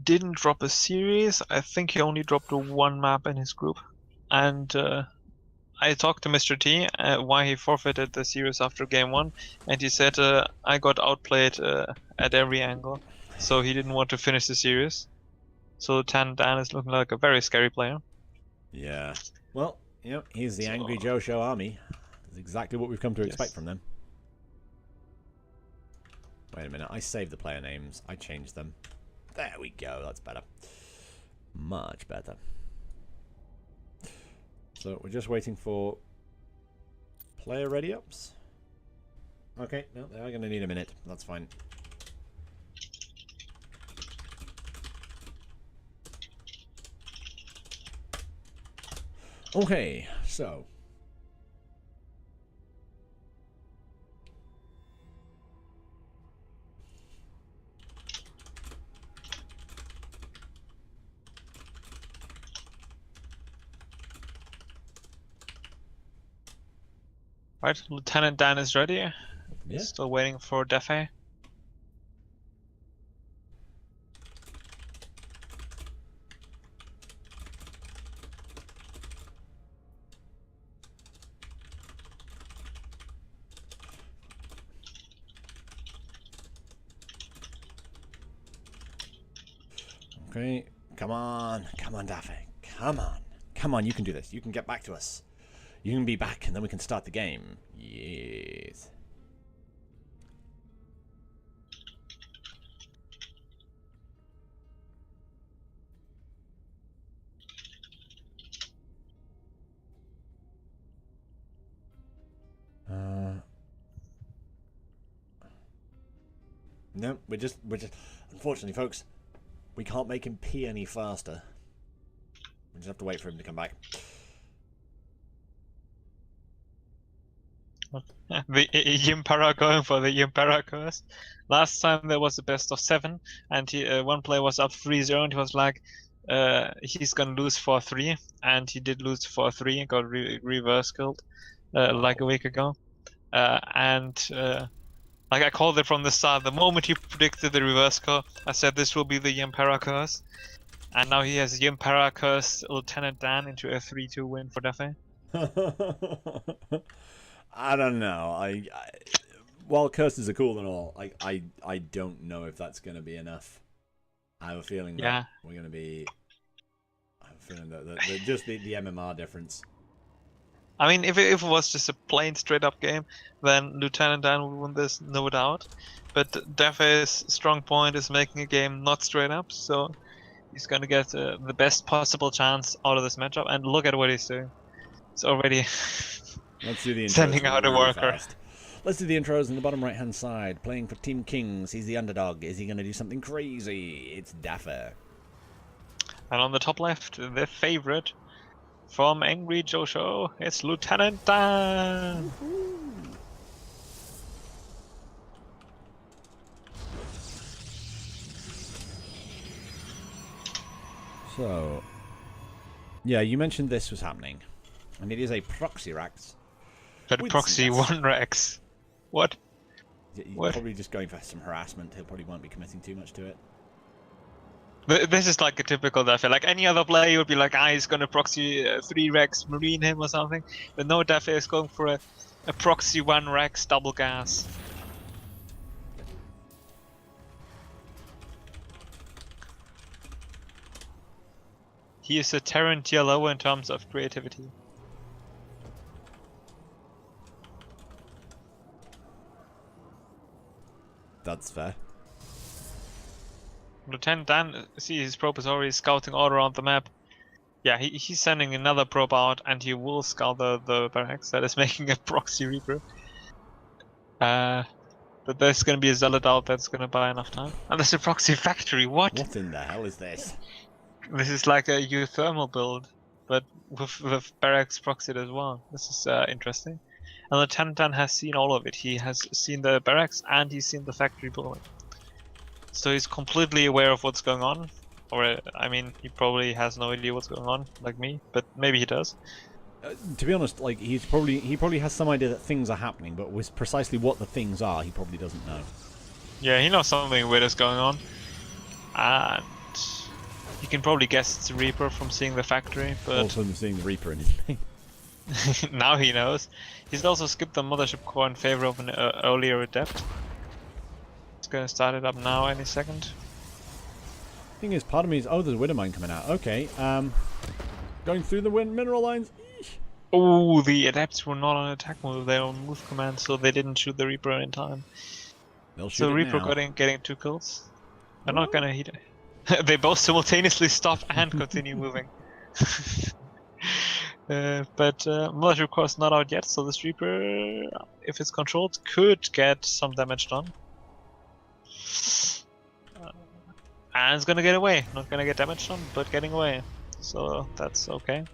didn't drop a series. I think he only dropped one map in his group. And I talked to Mr. T why he forfeited the series after game 1, and he said I got outplayed at every angle, so he didn't want to finish the series. So LdDan is looking like a very scary player. Yeah. Well, he's the Angry Joe Show army. That's exactly what we've come to expect from them. Wait a minute, I saved the player names. I changed them. There we go, that's better. Much better. So we're just waiting for player ready ups. Okay, no, they are going to need a minute. That's fine. Okay, so right, LdDan is ready. Yeah. He's still waiting for Daffe. Okay, come on, Daffe, come on, you can do this. You can get back to us. You can be back, and then we can start the game. Yes. No, we're just. Unfortunately, folks, we can't make him pee any faster. We just have to wait for him to come back. The Yimpera going for the Yimpera curse. Last time there was a best of 7, and one player was up 3-0, and he was like, he's gonna lose 4-3, and he did lose 4-3 and got reverse killed like a week ago. Like I called it from the start. The moment he predicted the reverse kill, I said this will be the Yimpera curse, and now he has Yimpera curse LdDan into a 3-2 win for Daffe. I don't know. While curses are cool and all, I don't know if that's going to be enough. I have a feeling that we're going to be. I have a feeling that just the MMR difference. I mean, if it was just a plain straight up game, then LdDan would win this, no doubt. But Daffe's strong point is making a game not straight up, so he's going to get the best possible chance out of this matchup. And look at what he's doing. It's already Let's do the intros sending out a worker. Fast. Let's do the intros on the bottom right hand side. Playing for Team Kings. He's the underdog. Is he going to do something crazy? It's Daffe. And on the top left, the favorite from Angry Joe Show, it's LdDan. So, yeah, you mentioned this was happening, and it is a proxy Rex. But proxy 1 Rex. What? He's what? Probably just going for some harassment. He probably won't be committing too much to it. This is like a typical Daffe. Like any other player would be like, he's gonna proxy 3 Rex marine him or something. But no, Daffe is going for a proxy 1 Rex double gas. He is a Terran tier lower in terms of creativity. That's fair. LdDan, see his probe is already scouting all around the map. Yeah, he's sending another probe out, and he will scout the barracks that is making a proxy Reaper. But there's gonna be a zealot out that's gonna buy enough time. And there's a proxy factory, what? What in the hell is this? This is like a geothermal build, but with barracks proxied as well. This is interesting. And LdDan has seen all of it. He has seen the barracks and he's seen the factory building. So he's completely aware of what's going on. Or, I mean, he probably has no idea what's going on, like me, but maybe he does. To be honest, like he probably has some idea that things are happening, but with precisely what the things are, he probably doesn't know. Yeah, he knows something weird is going on. And you can probably guess it's a Reaper from seeing the factory, but also from seeing the Reaper in his thing. now he knows. He's also skipped the Mothership Core in favor of an earlier Adept. It's gonna start it up now any second. Thing is, part of me is, oh, there's a Widowmine coming out. Okay, going through the mineral lines. Oh, the Adepts were not on attack move, they were on move command, so they didn't shoot the Reaper in time. They'll shoot So it Reaper now. getting 2 kills. They're not gonna hit it. They both simultaneously stop and continue moving. But Mothership Core is not out yet, so this Reaper, if it's controlled, could get some damage done. And it's gonna get away. Not gonna get damage done, but getting away. So that's okay.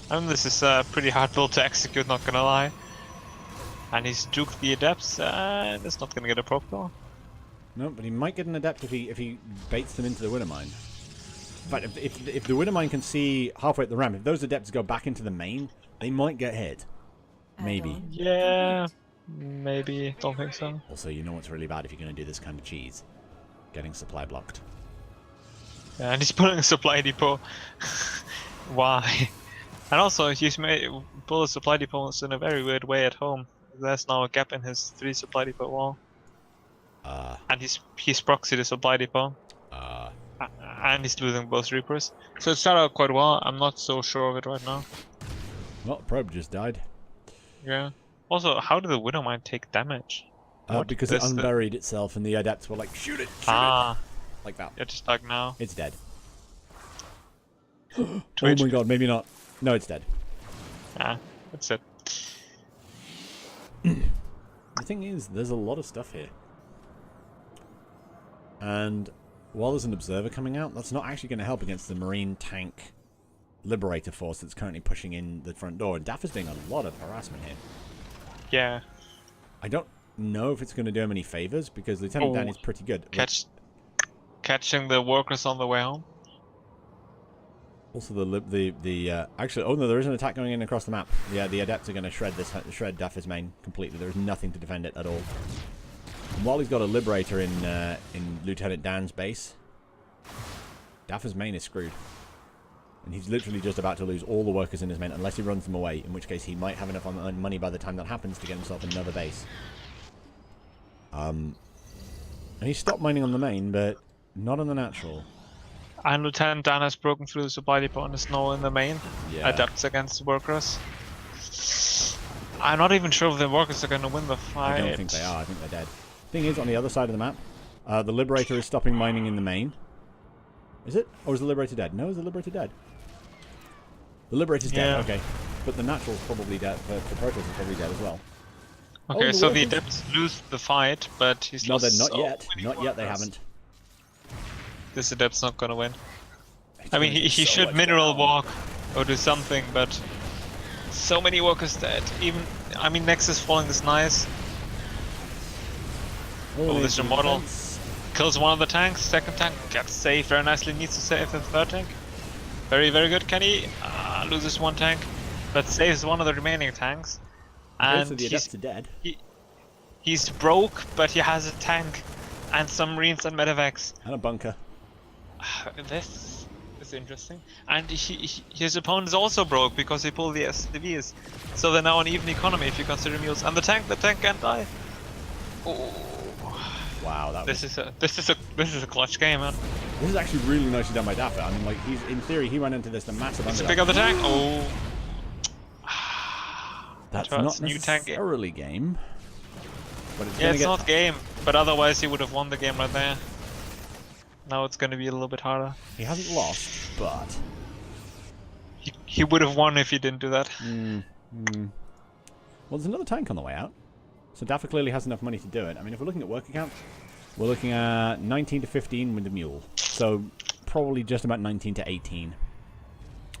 I mean, this is a pretty hard build to execute, not gonna lie. And he's juked the Adepts, and it's not gonna get a proc though. No, but he might get an Adept if he baits them into the Widowmine. But if the Widowmine can see halfway up the ramp, if those Adepts go back into the main, they might get hit. Maybe. Yeah, maybe. Don't think so. Also, you know what's really bad if you're going to do this kind of cheese? Getting supply blocked. Yeah, and he's pulling a supply depot. Why? And also, he's made pull a supply depot in a very weird way at home. There's now a gap in his 3 supply depot wall. And he's proxied the supply depot. And he's losing both Reapers. So it started out quite well. I'm not so sure of it right now. Well, probe just died. Yeah. Also, how did the Widowmine take damage? Because it unburied itself and the Adepts were like, shoot it, shoot it! Like that. Yeah, just like now. It's dead. Oh my god, maybe not. No, it's dead. Ah, that's it. The thing is, there's a lot of stuff here. And while there's an Observer coming out, that's not actually going to help against the Marine Tank Liberator force that's currently pushing in the front door. And Daffe's doing a lot of harassment here. Yeah. I don't know if it's going to do him any favors, because Lieutenant Dan is pretty good. Catching the workers on the way home. Also, actually, oh no, there is an attack going in across the map. Yeah, the Adepts are going to shred Daffe's main completely. There's nothing to defend it at all. And while he's got a Liberator in Lieutenant Dan's base, Daffe's main is screwed. And he's literally just about to lose all the workers in his main, unless he runs them away, in which case he might have enough money by the time that happens to get himself another base. And he stopped mining on the main, but not on the natural. And Lieutenant Dan has broken through the supply depot and is now in the main. Yeah. Adepts against workers. I'm not even sure if the workers are going to win the fight. I don't think they are. I think they're dead. Thing is, on the other side of the map, the Liberator is stopping mining in the main. Is it? Or is the Liberator dead? No, is the Liberator dead? The Liberator's dead, okay. But the Natural's probably dead. The Protoss is probably dead as well. Okay, so the Adepts lose the fight, but he's lost. No, they're not yet. Not yet, they haven't. This Adept's not gonna win. I mean, he should mineral walk or do something, but so many workers dead. Even, I mean, Nexus falling is nice. Oh, this model kills one of the tanks. Second tank gets saved very nicely. Needs to save the third tank. Very, very good. Can he loses one tank, but saves one of the remaining tanks? And so the Adepts are dead. He's broke, but he has a tank and some Marines and medevacs. And a bunker. This is interesting. And his opponent is also broke because he pulled the SDVs. So they're now on even economy if you consider mules. And the tank can't die. Oh. Wow, this is a clutch game, man. This is actually really nicely done by Daffe. I mean, like, he's in theory he went into this the massive. Let's pick up the tank. Oh. That's not necessarily game. But it's not game, but otherwise he would have won the game right there. Now it's going to be a little bit harder. He hasn't lost, but he would have won if he didn't do that. Well, there's another tank on the way out, so Daffe clearly has enough money to do it. I mean, if we're looking at work account, we're looking at 19 to 15 with the mule, so probably just about 19 to 18.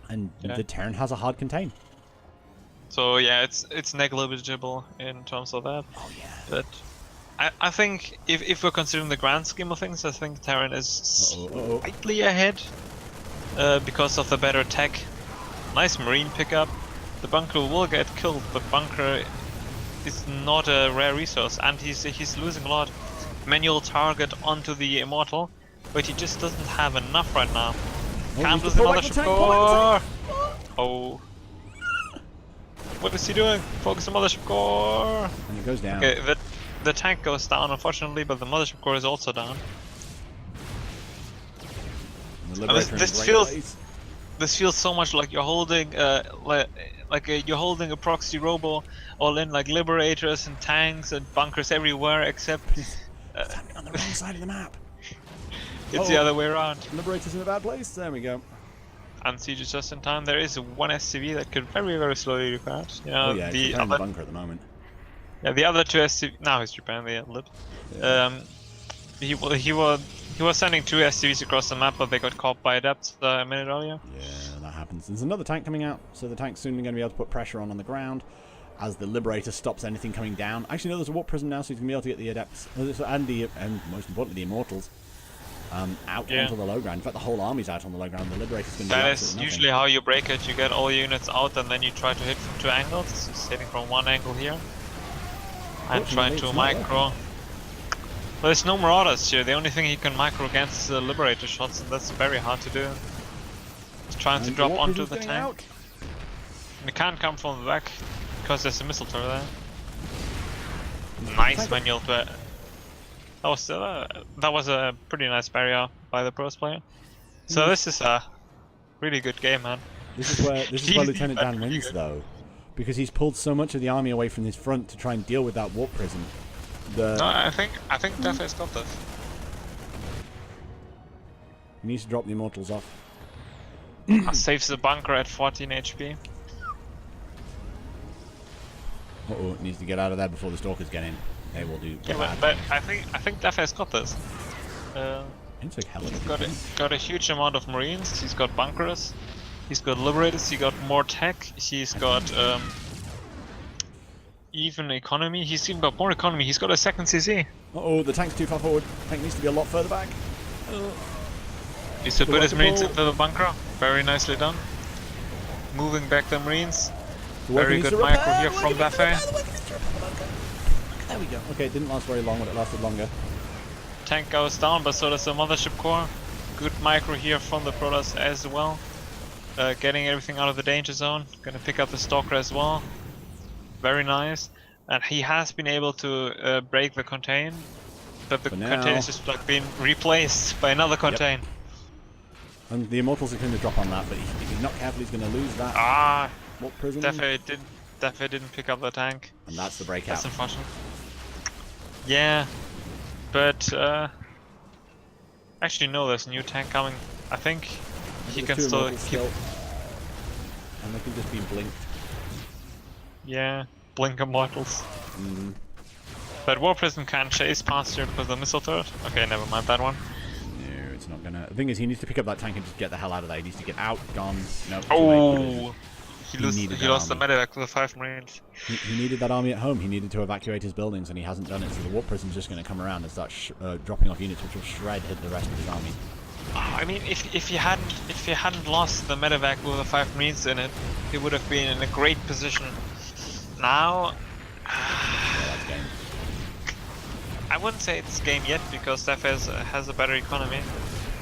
And the Terran has a hard contain. So yeah, it's negligible in terms of that. Oh yeah. But I think if we're considering the grand scheme of things, I think Terran is slightly ahead because of the better tech. Nice Marine pickup. The bunker will get killed, but bunker is not a rare resource, and he's losing a lot. Manual target onto the Immortal, but he just doesn't have enough right now. Can't lose the Mothership Core! Oh. What is he doing? Focus the Mothership Core! And it goes down. Okay, the tank goes down, unfortunately, but the Mothership Core is also down. This feels so much like you're holding you're holding a proxy robo all in, like liberators and tanks and bunkers everywhere, except on the wrong side of the map. It's the other way around. Liberators in a bad place. There we go. And siege is just in time. There is one SCV that could very, very slowly repaired. You know, yeah, he's repairing the bunker at the moment. Yeah, the other two SCV now he's repairing the outlet. Yeah. He was sending 2 SCVs across the map, but they got caught by adepts a minute earlier. Yeah, that happens. There's another tank coming out, so the tank's soon going to be able to put pressure on the ground as the Liberator stops anything coming down. Actually, no, there's a warp prison now, so he's going to be able to get the adepts and most importantly the Immortals out onto the low ground. In fact, the whole army's out on the low ground. The Liberator's going to do That is usually how you break it. You get all your units out, and then you try to hit from 2 angles. So he's hitting from 1 angle here and trying to micro. Well, there's no Marauders here. The only thing he can micro against is the Liberator shots, and that's very hard to do. He's trying to drop onto the tank. And it can't come from the back because there's a missile turret there. Nice manual to it. That was a pretty nice barrier by the pros player. So this is a really good game, man. This is where Lieutenant Dan wins, though, because he's pulled so much of the army away from his front to try and deal with that warp prison. No, I think Daffe's got this. He needs to drop the Immortals off. Saves the bunker at 14 HP. Uh-oh, needs to get out of there before the Stalkers get in. They will do. Yeah, but I think Daffe's got this. He's got a huge amount of Marines. He's got bunkers. He's got Liberators. He got more tech. He's got even economy. He's even got more economy. He's got a 2nd CC. Uh-oh, the tank's too far forward. The tank needs to be a lot further back. He's to put his Marines into the bunker. Very nicely done. Moving back the Marines. Very good micro here from Daffe. There we go. Okay, it didn't last very long, but it lasted longer. Tank goes down, but so does the Mothership Core. Good micro here from the Protoss as well. Getting everything out of the danger zone. Gonna pick up the Stalker as well. Very nice. And he has been able to break the contain, but the contain is just like being replaced by another contain. Yep. And the Immortals are going to drop on that, but if he's not careful, he's going to lose that. What prison? Daffe didn't pick up the tank. And that's the breakout. That's unfortunate. Yeah, but actually no, there's a new tank coming. I think he can still keep. And they can just be blinked. Yeah, blink Immortals. But War Prison can't chase past here because of the missile turret. Okay, never mind that one. No, it's not gonna. The thing is, he needs to pick up that tank and just get the hell out of there. He needs to get out, gone. No. Oh, he lost the medevac with the 5 Marines. He needed that army at home. He needed to evacuate his buildings, and he hasn't done it. So the War Prison's just going to come around and start dropping off units, which will shred the rest of his army. I mean, if he hadn't lost the medevac with the 5 Marines in it, he would have been in a great position. Now, that's game. I wouldn't say it's game yet because Daffe has a better economy.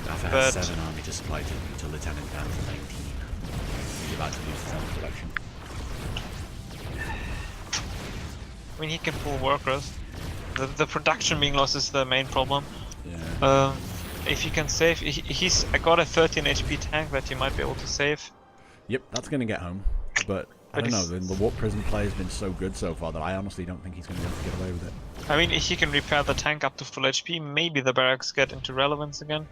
Daffe has 7 army to supply to Lieutenant Dan for 19. He's about to lose his own production. I mean, he can pull workers. The production being lost is the main problem. Yeah. If he can save, I got a 13 HP tank that he might be able to save. Yep, that's going to get home. But I don't know, the Warp Prison play has been so good so far that I honestly don't think he's going to be able to get away with it. I mean, if he can repair the tank up to full HP, maybe the barracks get into relevance again.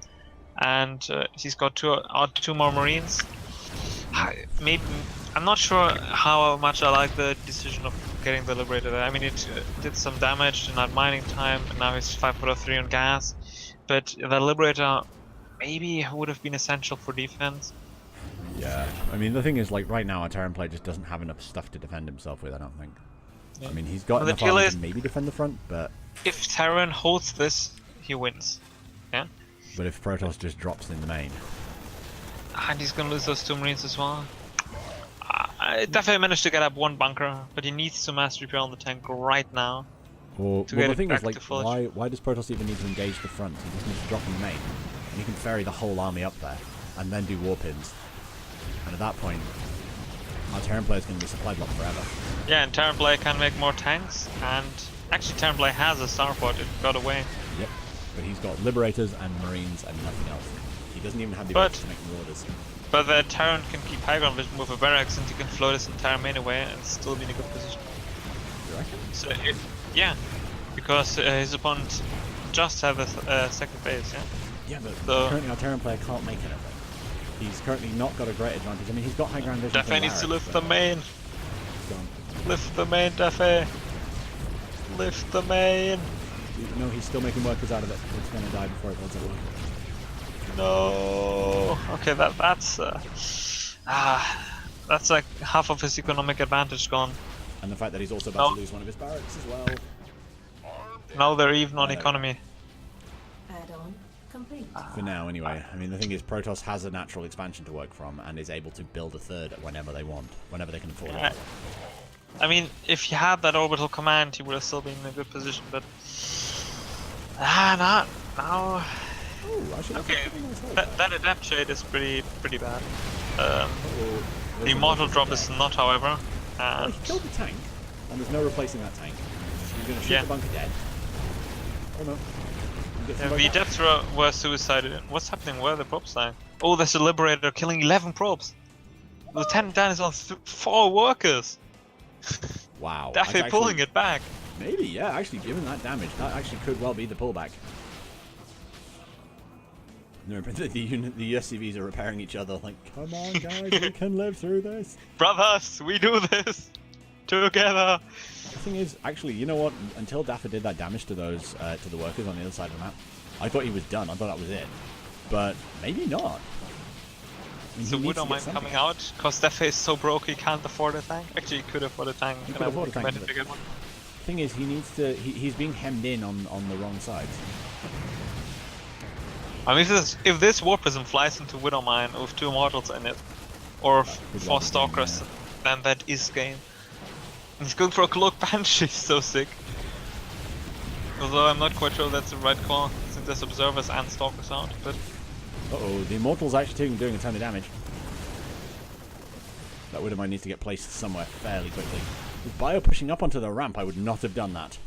And he's got two more Marines. Maybe I'm not sure how much I like the decision of getting the Liberator there. I mean, it did some damage in that mining time, and now he's 5/3 on gas. But the Liberator maybe would have been essential for defense. Yeah, I mean, the thing is, like, right now, our Terran player just doesn't have enough stuff to defend himself with, I don't think. Yeah. I mean, he's got enough army to maybe defend the front, but... If Terran holds this, he wins. Yeah? But if Protoss just drops in the main... And he's gonna lose those 2 Marines as well. Daffe managed to get up one bunker, but he needs to mass repair on the tank right now. Well, to get the it thing back is, like, to full why does Protoss even need to engage the front? He just needs to drop in the main, and he can ferry the whole army up there, and then do war pins. And at that point, our Terran player is going to be supply blocked forever. Yeah, and Terran player can make more tanks, and actually Terran player has a starport, it got away. Yep, but he's got Liberators and Marines and nothing else. He doesn't even have the ability to make marauders. But the Terran can keep high ground vision with a barracks, and he can float his entire main away and still be in a good position. You reckon? So yeah, because his opponent just have a second base, yeah? Yeah, but currently our Terran player can't make anything. He's currently not got a great advantage. I mean, he's got high ground vision. Daffe needs to lift the main. Gone. Lift the main, Daffe. Lift the main. No, he's still making workers out of it. It's going to die before it does it work. No. Okay, that's like half of his economic advantage gone. And the fact that he's also about to lose one of his barracks as well. Now they're even on economy. Add-on complete. For now, anyway. I mean, the thing is, Protoss has a natural expansion to work from and is able to build a third whenever they want, whenever they can afford it. I mean, if he had that orbital command, he would have still been in a good position, but not now. Ooh, okay, that adapt shade is pretty bad. The immortal drop is not, however. Well, he killed the tank, and there's no replacing that tank. He's going to shoot the bunker dead. Oh no. The depths were suicided. What's happening? Where are the probes lying? Oh, there's a Liberator killing 11 probes. Lieutenant Dan is on 4 workers. Wow. Daffe pulling it back. Maybe, yeah, actually, given that damage, that actually could well be the pullback. No, but the SCVs are repairing each other like, come on guys, we can live through this. Brothers, we do this together. The thing is, actually, you know what? Until Daffe did that damage to those to the workers on the other side of the map, I thought he was done. I thought that was it. But maybe not. I mean, so Widowmine coming out, because Daffe is so broke he can't afford a tank. Actually, he could afford a tank. He could afford a tank. The thing is, he needs to. He's being hemmed in on the wrong sides. I mean, if this War Prism flies into Widowmine with 2 Immortals in it, or 4 Stalkers, then that is game. And he's going for a Cloak Banshee, so sick. Although I'm not quite sure that's the right call, since there's Observers and Stalkers out, but... Uh-oh, the Immortal's actually doing a ton of damage. That Widowmine needs to get placed somewhere fairly quickly. With Bio pushing up onto the ramp, I would not have done that.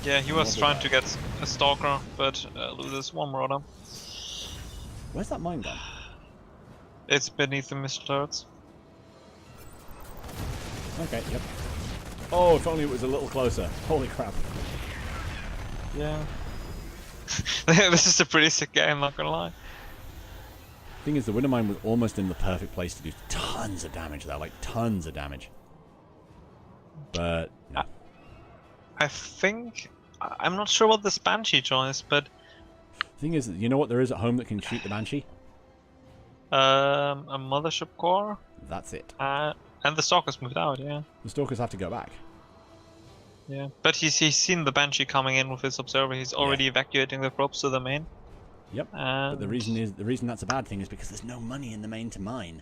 Yeah, he was trying to get a Stalker, but loses 1 Marauder. Where's that mine gone? It's beneath the missile turrets. Okay, yep. Oh, if only it was a little closer. Holy crap. Yeah. This is a pretty sick game, not gonna lie. Thing is, the Widowmine was almost in the perfect place to do tons of damage there, like tons of damage. But, no. I think... I'm not sure what this Banshee choice, but... Thing is, you know what there is at home that can shoot the Banshee? A Mothership Core. That's it. And the Stalkers moved out, yeah. The Stalkers have to go back. Yeah, but he's seen the Banshee coming in with his Observer. He's already evacuating the probes to the main. Yep. But the reason that's a bad thing is because there's no money in the main to mine.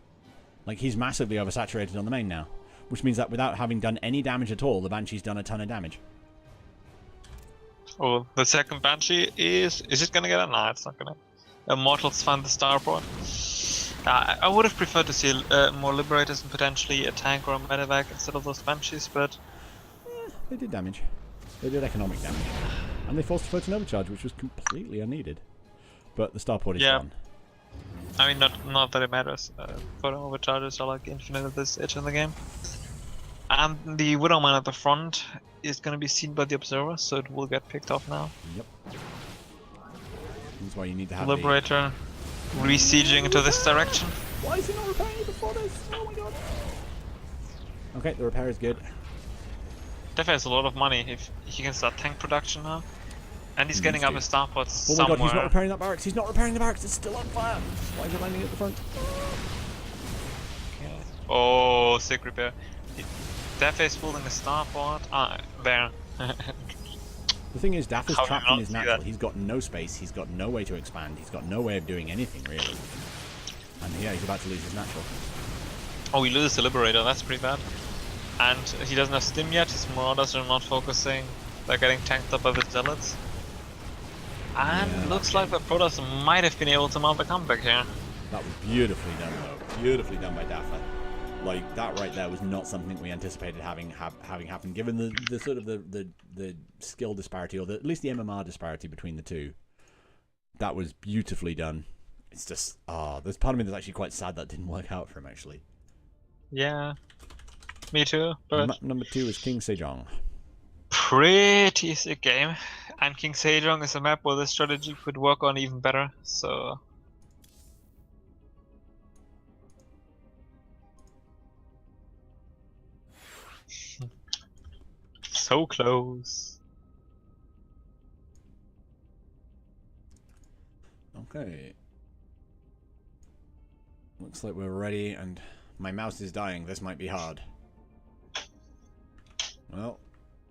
Like, he's massively oversaturated on the main now, which means that without having done any damage at all, the Banshee's done a ton of damage. Oh, the second Banshee is it gonna get it? Nah, it's not gonna. Immortals find the starport. I would have preferred to see more Liberators and potentially a tank or a medevac instead of those Banshees, but... They did damage. They did economic damage. And they forced a photon overcharge, which was completely unneeded. But the starport is gone. I mean, not that it matters. Photon overcharges are like infinite at this stage in the game. And the Widowmine at the front is going to be seen by the Observer, so it will get picked off now. Yep. That's why you need to have Liberator re-sieging into this direction. Why is he not repairing it before this? Oh my god. Okay, the repair is good. Daffe has a lot of money if he can start tank production now. And he's getting up his starports somewhere. Oh my god, he's not repairing that barracks. He's not repairing the barracks. It's still on fire. Why is it landing at the front? Okay. Oh, sick repair. Daffe is building a starport. There. The thing is, Daffe's trapped in his natural. He's got no space. He's got no way to expand. He's got no way of doing anything, really. And yeah, he's about to lose his natural. Oh, he loses the Liberator, that's pretty bad. And he doesn't have Stim yet, his Marauders are not focusing. They're getting tanked up by the Zealots. And Yeah, looks like the Protoss might have been able to mount a comeback here. That was beautifully done, though. Beautifully done by Daffe. Like, that right there was not something we anticipated having happen, given the sort of the skill disparity, or at least the MMR disparity between the two. That was beautifully done. It's just, there's part of me that's actually quite sad that didn't work out for him, actually. Yeah, me too, but... Map number 2 is King Sejong. Pretty sick game. And King Sejong is a map where this strategy could work on even better, so... So close. Okay. Looks like we're ready, and my mouse is dying. This might be hard. Well,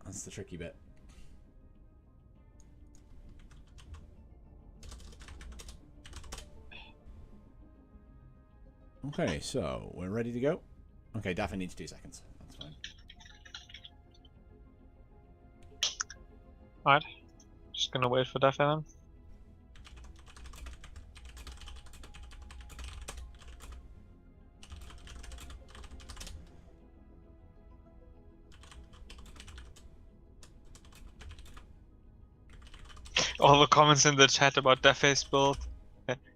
that's the tricky bit. Okay, so we're ready to go. Okay, Daffe needs 2 seconds. That's fine. Alright. Just gonna wait for Daffe then. All the comments in the chat about Daffe's build.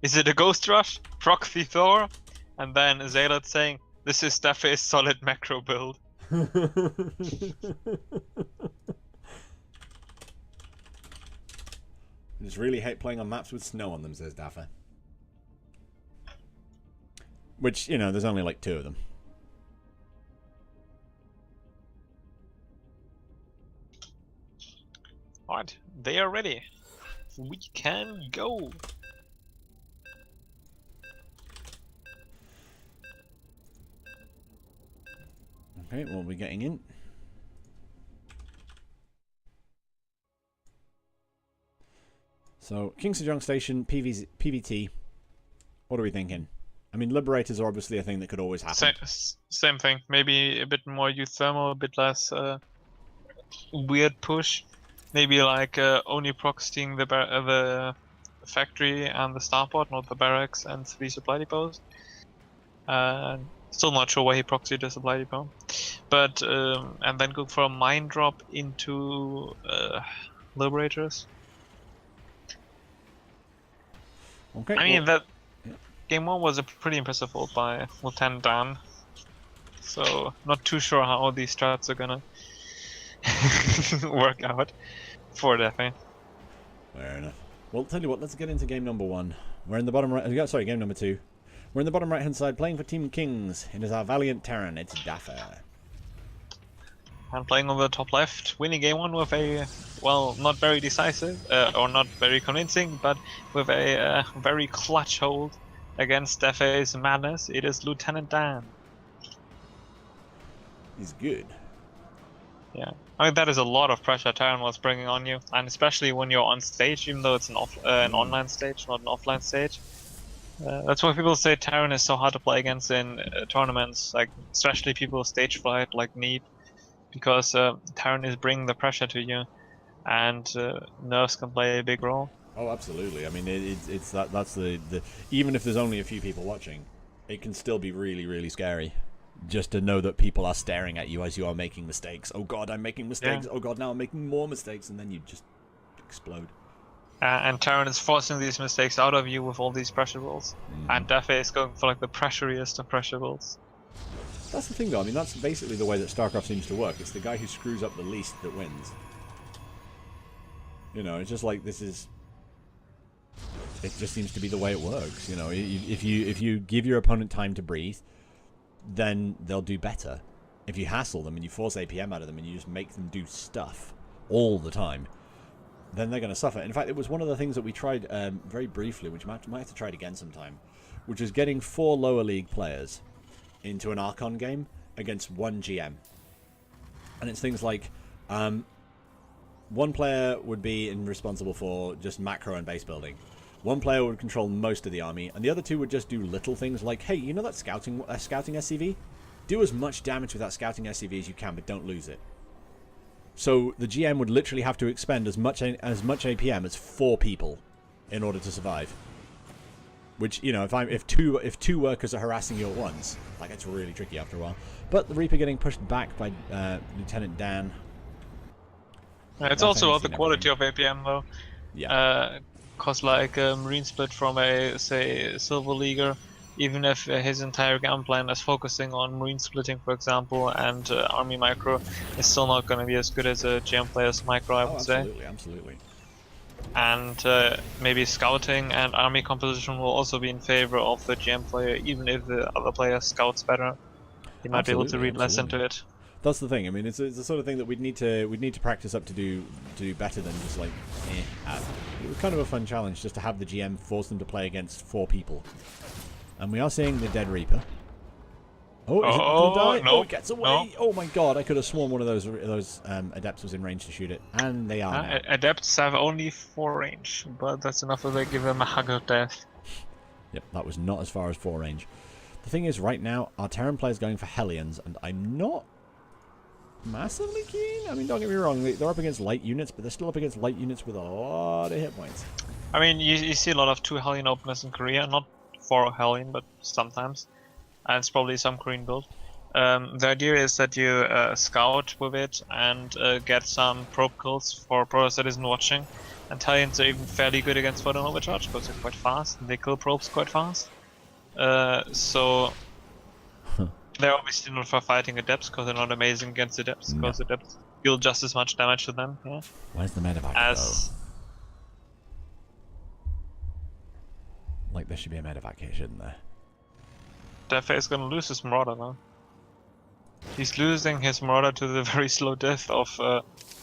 Is it a Ghost Rush? Proxy Thor? And then Zealot saying, this is Daffe's solid macro build. I just really hate playing on maps with snow on them, says Daffe. Which, you know, there's only like 2 of them. Alright, they are ready. We can go. Okay, well, we're getting in. So, King Sejong Station, PVT. What are we thinking? I mean, Liberators are obviously a thing that could always happen. Same thing. Maybe a bit more youth thermal, a bit less weird push. Maybe like only proxying the factory and the starport, not the barracks and 3 supply depots. Still not sure why he proxied the supply depot. But, and then go for a mine drop into Liberators. Okay. I mean, that game 1 was a pretty impressive hold by LdDan. So, not too sure how all these strats are gonna work out for Daffe. Fair enough. Well, tell you what, let's get into game number 1. We're in the bottom right. Sorry, game number 2. We're in the bottom right-hand side, playing for Team Kings. It is our valiant Terran. It's Daffe. I'm playing on the top left, winning game 1 with a, well, not very decisive, or not very convincing, but with a very clutch hold against Daffe's madness. It is LdDan. He's good. Yeah, I mean that is a lot of pressure Terran was bringing on you, and especially when you're on stage, even though it's an online stage, not an offline stage. That's why people say Terran is so hard to play against in tournaments, like especially people stage fright like Need, because Terran is bringing the pressure to you, and nerfs can play a big role. Oh, absolutely. I mean, that's the even if there's only a few people watching, it can still be really, really scary. Just to know that people are staring at you as you are making mistakes. Oh god, I'm making mistakes. Yeah. Oh god, now I'm making more mistakes, and then you just explode. And Terran is forcing these mistakes out of you with all these pressure rolls. And Daffe is going for like the pressuriest of pressure rolls. That's the thing though, I mean that's basically the way that StarCraft seems to work. It's the guy who screws up the least that wins. You know, it's just like this is... It just seems to be the way it works, you know. If you give your opponent time to breathe, then they'll do better. If you hassle them and you force APM out of them and you just make them do stuff all the time, then they're going to suffer. In fact, it was one of the things that we tried very briefly, which might have to try it again sometime, which was getting 4 lower league players into an Archon game against 1 GM. And it's things like one player would be responsible for just macro and base building. One player would control most of the army, and the other two would just do little things like, hey, you know that scouting SCV? Do as much damage with that scouting SCV as you can, but don't lose it. So the GM would literally have to expend as much APM as 4 people in order to survive. Which, you know, if two workers are harassing you at once, that gets really tricky after a while. But the Reaper getting pushed back by LdDan. It's also about the quality of APM though. Yeah. Cause like Marine Split from a, say, Silver Leaguer, even if his entire game plan is focusing on Marine Splitting, for example, and Army Micro, is still not going to be as good as a GM player's Micro, I would say. Absolutely. And maybe Scouting and Army composition will also be in favor of the GM player, even if the other player scouts better. He might be able to read less into it. That's the thing. I mean, it's the sort of thing that we'd need to practice up to do better than just like, It was kind of a fun challenge just to have the GM force them to play against 4 people. And we are seeing the Dead Reaper. Oh, is it going to die? No, oh, it gets away. No. Oh my god, I could have sworn one of those Adepts was in range to shoot it. And they are now. Adepts have only 4 range, but that's enough that they give them a hug of death. Yep, that was not as far as 4 range. The thing is, right now, our Terran player's going for Hellions, and I'm not massively keen. I mean, don't get me wrong, they're up against light units, but they're still up against light units with a lot of hit points. I mean, you see a lot of 2 Hellion openers in Korea, not 4 Hellion, but sometimes. And it's probably some Korean build. The idea is that you scout with it and get some probe kills for Protoss that isn't watching. And Hellions are even fairly good against photon overcharge because they're quite fast, and they kill probes quite fast. So they're obviously not for fighting Adepts because they're not amazing against Adepts, because Adepts deal just as much damage to them. Yeah. Where's the medevac go? Like, there should be a medevac here, shouldn't there? Daffe is gonna lose his Marauder now. He's losing his Marauder to the very slow death of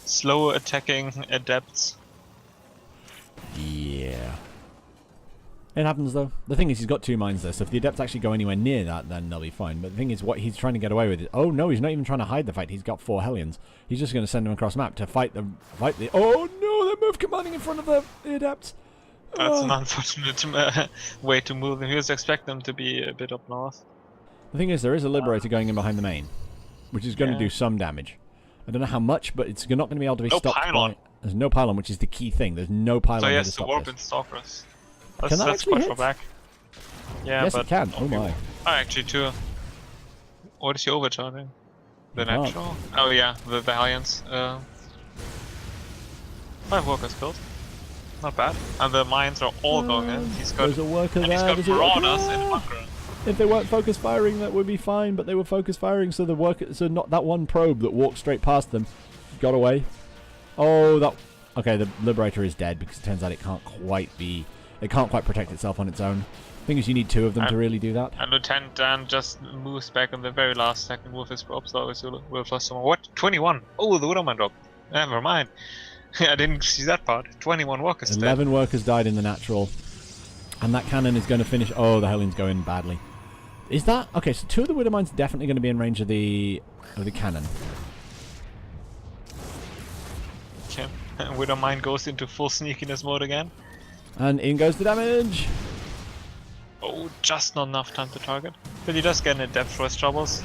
slow attacking Adepts. Yeah. It happens though. The thing is, he's got 2 mines there, so if the Adepts actually go anywhere near that, then they'll be fine. But the thing is, what he's trying to get away with is... Oh no, he's not even trying to hide the fact he's got 4 Hellions. He's just going to send them across map to fight the... Oh no, they're move commanding in front of the Adepts. That's an unfortunate way to move them. He was expecting them to be a bit up north. The thing is, there is a Liberator going in behind the main, which is going to do some damage. I don't know how much, but it's not going to be able to be stopped by... There's no pylon, which is the key thing. There's no pylon so here to stop warp this. in Stalkers. Can that that's actually quite hit? far back. Yeah, yes, but it can. Oh my. Oh, actually, 2. What is he overcharging? The You can't. natural? Oh yeah, the Hellions. 5 workers killed. Not bad. And the mines are all going in. He's got, There's a worker and there. he's got Marauders in bunker. If they weren't focus firing, that would be fine, but they were focus firing, so the worker, so not that one probe that walked straight past them got away. Oh, that... Okay, the Liberator is dead because it turns out it can't quite protect itself on its own. The thing is, you need 2 of them to really do that. And LdDan just moves back in the very last second with his probes, so we'll plus some more. What? 21? Oh, the Widowman dropped. Never mind. I didn't see that part. 21 workers 11 dead. workers died in the natural. And that cannon is going to finish... Oh, the Hellions go in badly. Is that... Okay, so 2 of the Widowmines definitely going to be in range of the cannon. Okay. Widowmine goes into full sneakiness mode again. And in goes the damage. Oh, just not enough time to target. But he does get in depth first troubles.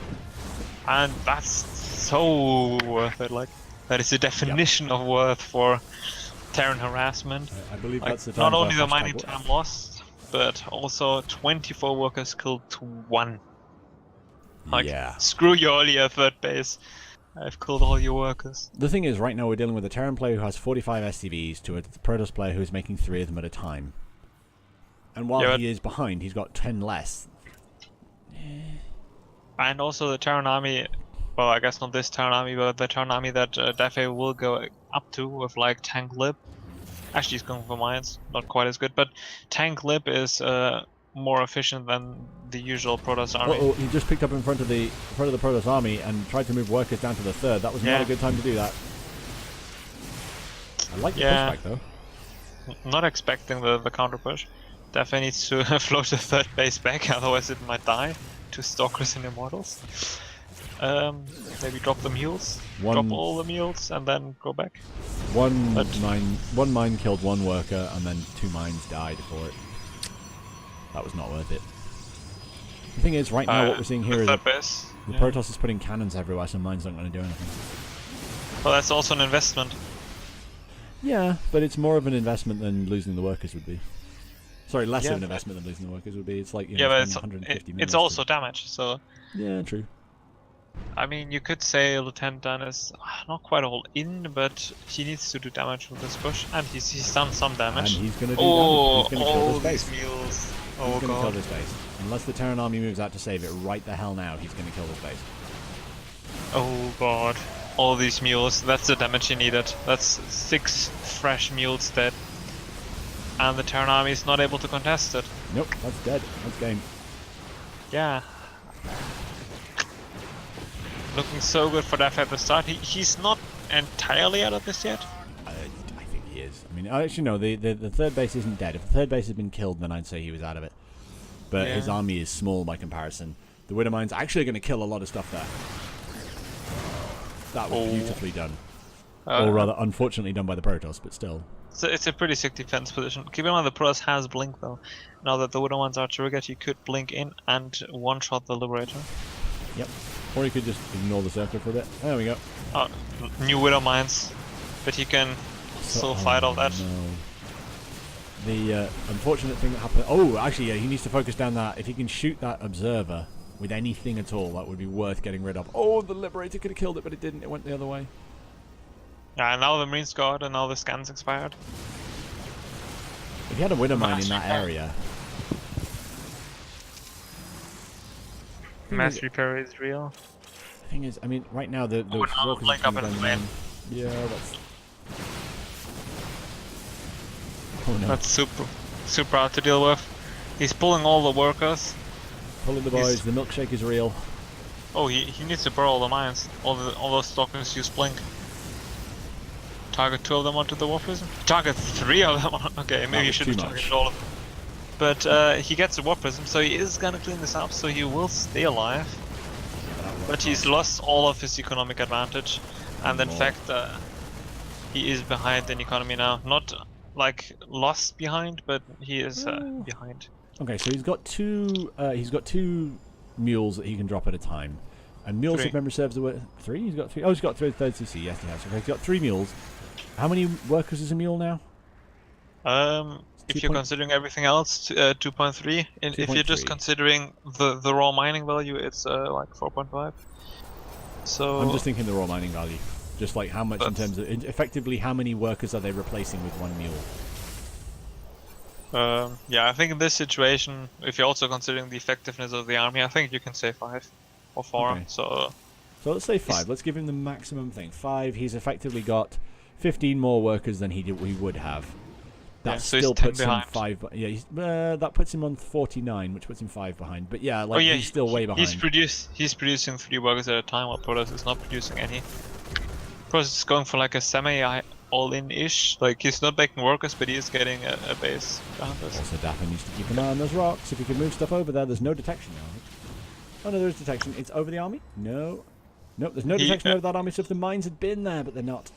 And that's so worth it. Like, that is the definition of worth for Terran harassment. I believe like, that's the time. Not only the mining time lost, but also 24 workers killed to 1. Like, screw you all your third base. I've killed all your workers. The thing is, right now we're dealing with a Terran player who has 45 SCVs to a Protoss player who is making 3 of them at a time. And while he is behind, he's got 10 less. And also the Terran army, well, I guess not this Terran army, but the Terran army that Daffe will go up to with like Tank Lib. Actually, he's going for mines, not quite as good, but Tank Lib is more efficient than the usual Protoss army. Uh-oh, he just picked up in front of the Protoss army and tried to move workers down to the 3rd. That was not a good time to do that. I like the pushback though. Not expecting the counter push. Daffe needs to float the 3rd base back, otherwise it might die to Stalkers and Immortals. Maybe drop the mules. One- Drop all the mules and then go back. One But- mine killed one worker, and then 2 mines died for it. That was not worth it. The thing is, right now, what we're seeing here is the base. the Protoss is putting cannons everywhere, so mines aren't going to do anything. Well, that's also an investment. Yeah, but it's more of an investment than losing the workers would be. Sorry, less Yeah, of an investment than losing the workers would be. It's like, you know, Yeah, but spending 150 million. it's also damage. So Yeah, true. I mean, you could say Lieutenant Dan is not quite all in, but he needs to do damage with this push, and he's done some damage. And he's going to do Oh, damage. He's going to kill all this these base. mules. He's Oh going to kill god. this base. Unless the Terran army moves out to save it right the hell now, he's going to kill this base. Oh god. All these mules. That's the damage he needed. That's 6 fresh mules dead. And the Terran army is not able to contest it. Nope, that's dead. That's game. Yeah. Looking so good for Daffe at the start. He's not entirely out of this yet. I think he is. I mean, actually, no, the third base isn't dead. If the third base had been killed, then I'd say he was out of it. But his Yeah. army is small by comparison. The Widow Mine's actually going to kill a lot of stuff there. That was beautifully done. Or rather, unfortunately done by the Protoss, but still. So it's a pretty sick defense position. Keep in mind the Protoss has Blink though. Now that the Widow ones are triggered, you could Blink in and one-shot the Liberator. Yep. Or you could just ignore the circle for a bit. There we go. New Widow Mines. But he can still fight all that. No. The unfortunate thing that happened... Oh, actually, yeah, he needs to focus down that. If he can shoot that Observer with anything at all, that would be worth getting rid of. Oh, the Liberator could have killed it, but it didn't. It went the other way. Yeah, and now the Marines got and now the scan's expired. If you had a Widow Mine in that area... Mass repair is real. The thing is, I mean, right now, the Oh, now Walkers Blink are up coming in down lane. the line. Yeah, that's... Oh no. That's super hard to deal with. He's pulling all the workers. Pulling the boys, the milkshake is real. Oh, he needs to burrow all the mines. All those stalkers use Blink. Target 2 of them onto the war prison. Target 3 of them. Okay, maybe you was should too have targeted all of them. But he gets the war prism, so he is gonna clean this up. So he will stay alive. But he's lost all of his economic advantage, and in fact, he is behind in economy now. Not like lost behind, but he is behind. Okay, so he's got two mules that he can drop at a time. And mules, 3. if memory serves, there were 3? He's got 3. Oh, he's got 3 third CC. Yes, he has. Okay, he's got 3 mules. How many workers is a mule now? If you're considering everything else, 2.3. And if you're just 2.3. considering the raw mining value, it's like 4.5. So I'm just thinking the raw mining value. Just like how much in terms of effectively how many workers are they replacing with 1 mule? yeah, I think in this situation, if you're also considering the effectiveness of the army, I think you can say 5 or 4. Okay. So let's say 5. Let's give him the maximum thing. 5. He's effectively got 15 more workers than he would have. That so he's still 10 puts him behind. 5. Yeah, that puts him on 49, which puts him 5 behind. But yeah, like he's still way behind. He's producing 3 workers at a time, while Protoss is not producing any. Protoss is going for like a semi all-in-ish. Like he's not making workers, but he is getting a base behind us. Also, Daffe needs to keep an eye on those rocks. If he can move stuff over there, there's no detection now. Oh no, there is detection. It's over the army? No. Nope, there's no detection over that army, so if the mines had been there, but they're not.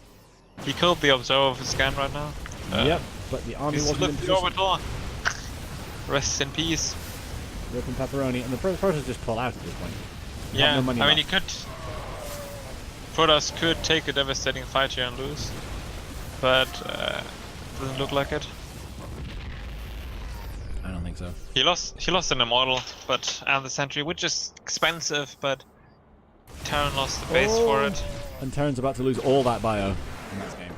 He killed the observer of his scan right now. Yep, but the army wasn't in the position. orbital. Rest in peace. Rip and pepperoni, and the Protoss just pull out at this point. They Yeah, have no money I mean, left. he could. Protoss could take a devastating fight here and lose, but doesn't look like it. I don't think so. He lost an immortal, and the sentry, which is expensive, but Terran lost the base for it. And Terran's about to lose all that bio in this game.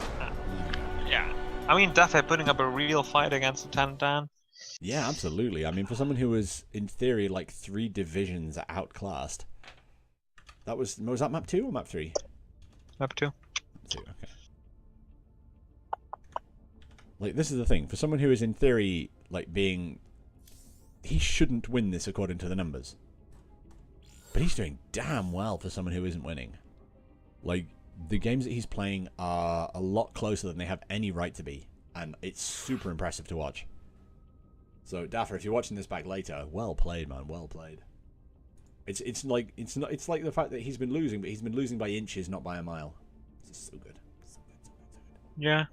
Yeah, I mean, Daffe putting up a real fight against Lieutenant Dan. Yeah, absolutely. I mean, for someone who was, in theory, like 3 divisions outclassed, was that map 2 or map 3? Map 2. 2, okay. Like, this is the thing. For someone who is, in theory, like, he shouldn't win this according to the numbers. But he's doing damn well for someone who isn't winning. Like, the games that he's playing are a lot closer than they have any right to be. And it's super impressive to watch. So, Daffe, if you're watching this back later, well played, man. Well played. It's like it's like the fact that he's been losing, but he's been losing by inches, not by a mile. This is so good. So good, so good, so good. Yeah.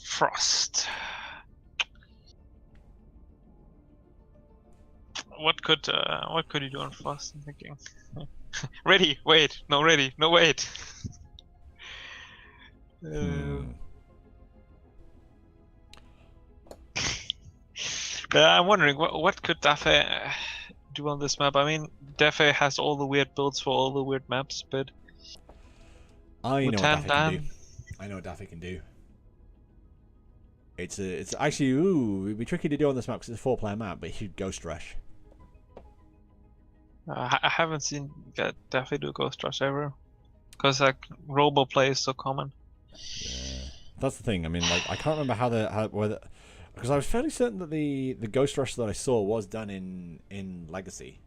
Frost. What could he do on Frost? I'm thinking. Ready, wait, no ready, no wait. I'm wondering what could Daffe do on this map. I mean, Daffe has all the weird builds for all the weird maps, but I know what Daffe can do. I know what Daffe can do. It's actually it'd be tricky to do on this map because it's a 4-player map, but he should Ghost Rush. I haven't seen Daffe do Ghost Rush ever, because like robo play is so common. Yeah, that's the thing. I mean, like I can't remember whether because I was fairly certain that the Ghost Rush that I saw was done in Legacy.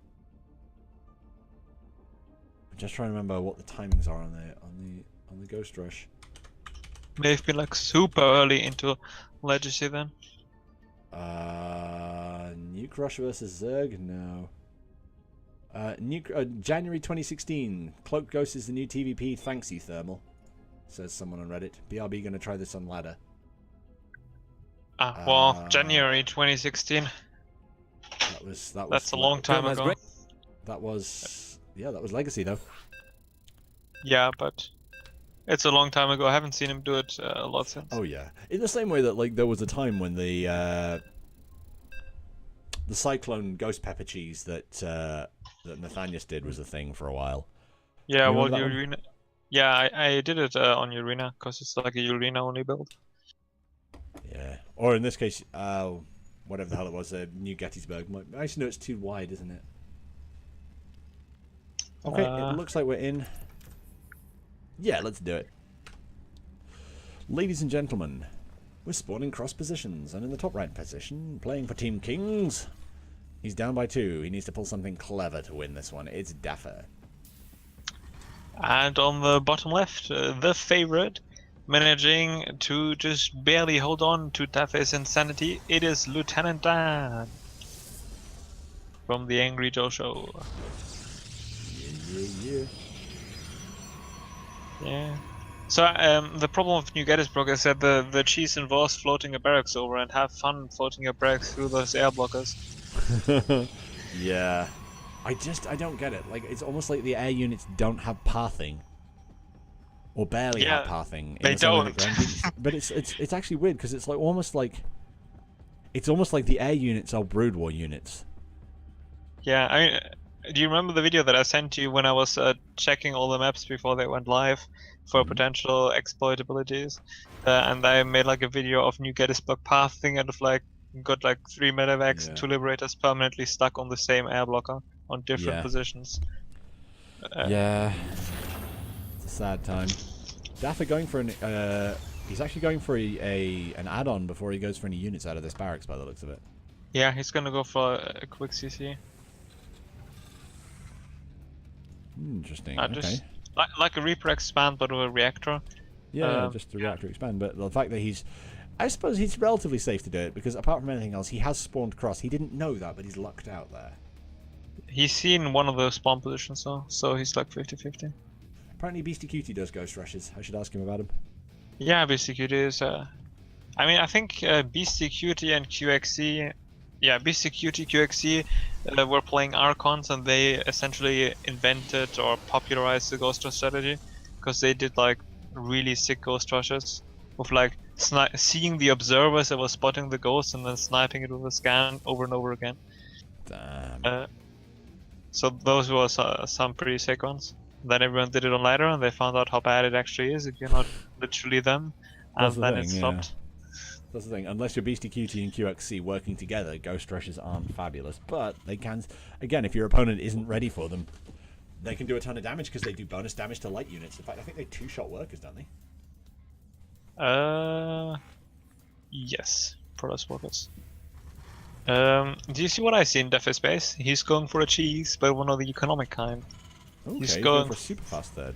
I'm just trying to remember what the timings are on the Ghost Rush. May have been like super early into Legacy then. Nuke Rush versus Zerg? No. January 2016. Cloak Ghost is the new TVP. Thanks you, Thermal. Says someone on Reddit. BRB gonna try this on ladder. Well, January 2016. That's a long time ago. That was Legacy though. Yeah, but it's a long time ago. I haven't seen him do it a lot since. Oh yeah, in the same way that like there was a time when the Cyclone Ghost Pepper Cheese that Nathanius did was a thing for a while. Yeah, well, Urena. Yeah, I did it on Urena because it's like a Urena only build. Yeah, or in this case, whatever the hell it was, New Gettysburg. Actually, no, it's too wide, isn't it? Okay, it looks like we're in. Yeah, let's do it. Ladies and gentlemen, we're spawning cross positions, and in the top right position, playing for Team Kings. He's down by 2. He needs to pull something clever to win this one. It's Daffe. And on the bottom left, the favorite, managing to just barely hold on to Daffe's insanity, it is LdDan from the Angry Joe Show. Yeah. So the problem with New Gettysburg is that the cheese involves floating a barracks over and have fun floating a barracks through those air blockers. Yeah. I don't get it. Like, it's almost like the air units don't have pathing. Or barely have pathing. They don't. But it's actually weird because it's almost like the air units are Brood War units. Yeah, I mean, do you remember the video that I sent you when I was checking all the maps before they went live for potential exploitabilities? And I made like a video of New Gettysburg pathing and got like 3 medevacs, 2 liberators permanently stuck on the same air blocker on different positions. Yeah, it's a sad time. Daffe going for an he's actually going for an add-on before he goes for any units out of this barracks by the looks of it. Yeah, he's gonna go for a quick CC. Interesting. Just like a Reaper expand, but with a reactor. Yeah, just a reactor expand. But the fact that I suppose he's relatively safe to do it because apart from anything else, he has spawned cross. He didn't know that, but he's lucked out there. He's seen one of those spawn positions, so he's like 50-50. Apparently, Beastie Cutie does Ghost Rushes. I should ask him about him. Yeah, Beastie Cutie is. I mean, I think Beastie Cutie and QXC. Yeah, Beastie Cutie, QXC were playing Archons, and they essentially invented or popularized the Ghost Rush strategy because they did like really sick Ghost Rushes with like seeing the observers that were spotting the ghost and then sniping it with a scan over and over again. Damn. So those were some pretty sick ones. Then everyone did it on ladder, and they found out how bad it actually is if you're not literally them, and then it stopped. That's the thing. Unless you're Beastie Cutie and QXC working together, Ghost Rushes aren't fabulous. But they can, again, if your opponent isn't ready for them, they can do a ton of damage because they do bonus damage to light units. In fact, I think they 2-shot workers, don't they? Yes, Protoss workers. Do you see what I see in Daffe space? He's going for a cheese, but one of the economic kind. Okay, he's going for a super fast third.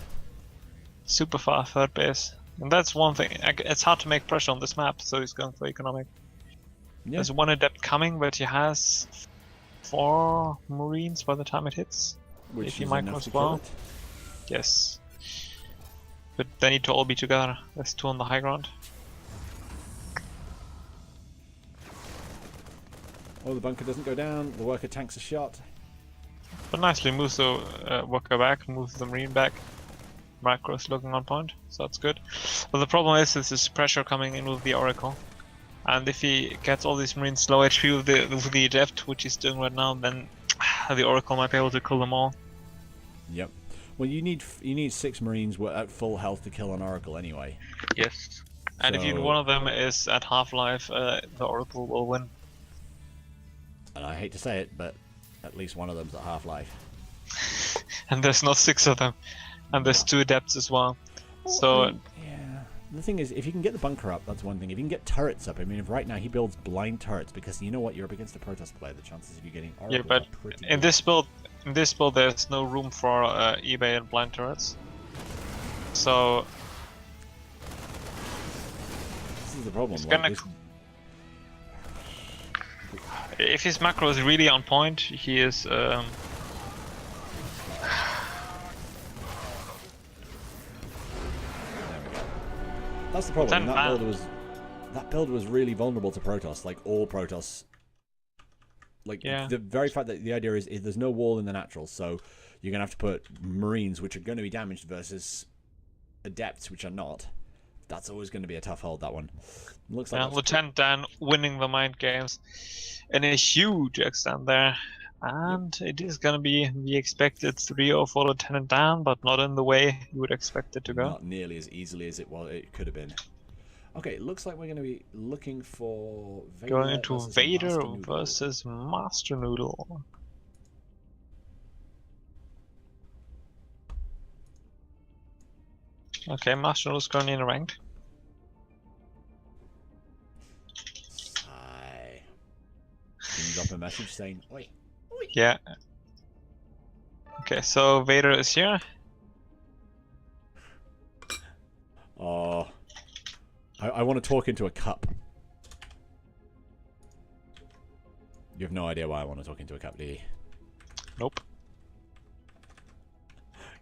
Super fast third base. And that's one thing. It's hard to make pressure on this map, so he's going for economic. Yeah. There's one adept coming, but he has 4 marines by the time it hits. Which if he is micros enough to well. kill it. Yes. But they need to all be together. There's 2 on the high ground. Oh, the bunker doesn't go down. The worker tanks a shot. But nicely moves the worker back, moves the marine back. Macro's looking on point, so that's good. But the problem is this pressure coming in with the Oracle. And if he gets all these marines low HP with the Adept, which he's doing right now, then the Oracle might be able to kill them all. Yep. Well, you need 6 marines at full health to kill an Oracle anyway. Yes. And if even one of them is at half-life, the Oracle will win. And I hate to say it, but at least one of them's at half-life. And there's not 6 of them. And there's 2 Adepts as well. So yeah. The thing is, if you can get the bunker up, that's one thing. If you can get turrets up, I mean, if right now he builds blind turrets, because you know what, you're up against a Protoss player, the chances of you getting Oracle yeah, but are pretty in good. this build, there's no room for eBay and blind turrets. So This is the problem. It's Like, gonna if his macro is really on point, he is. That's the problem. That build was really vulnerable to Protoss, like all Protoss. Like the very fact that the idea is there's no wall in the natural, so you're gonna have to put Marines, which are going to be damaged, versus Adepts, which are not. That's always going to be a tough hold. That one. Looks like LdDan winning the mind games in a huge extent there. And it is going to be the expected 3-0 for LdDan, but not in the way you would expect it to go. Not nearly as easily as it could have been. Okay, it looks like we're going to be looking for Vader going into versus Vader Master versus Master Noodle. Okay, Master Noodle's currently in ranked. Hi. Can you drop a message saying, oi? Oi. Yeah. Okay, so Vader is here. Oh. I want to talk into a cup. You have no idea why I want to talk into a cup, do you? Nope.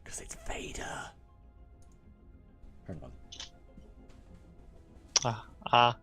Because it's Vader. Hold on. Okay.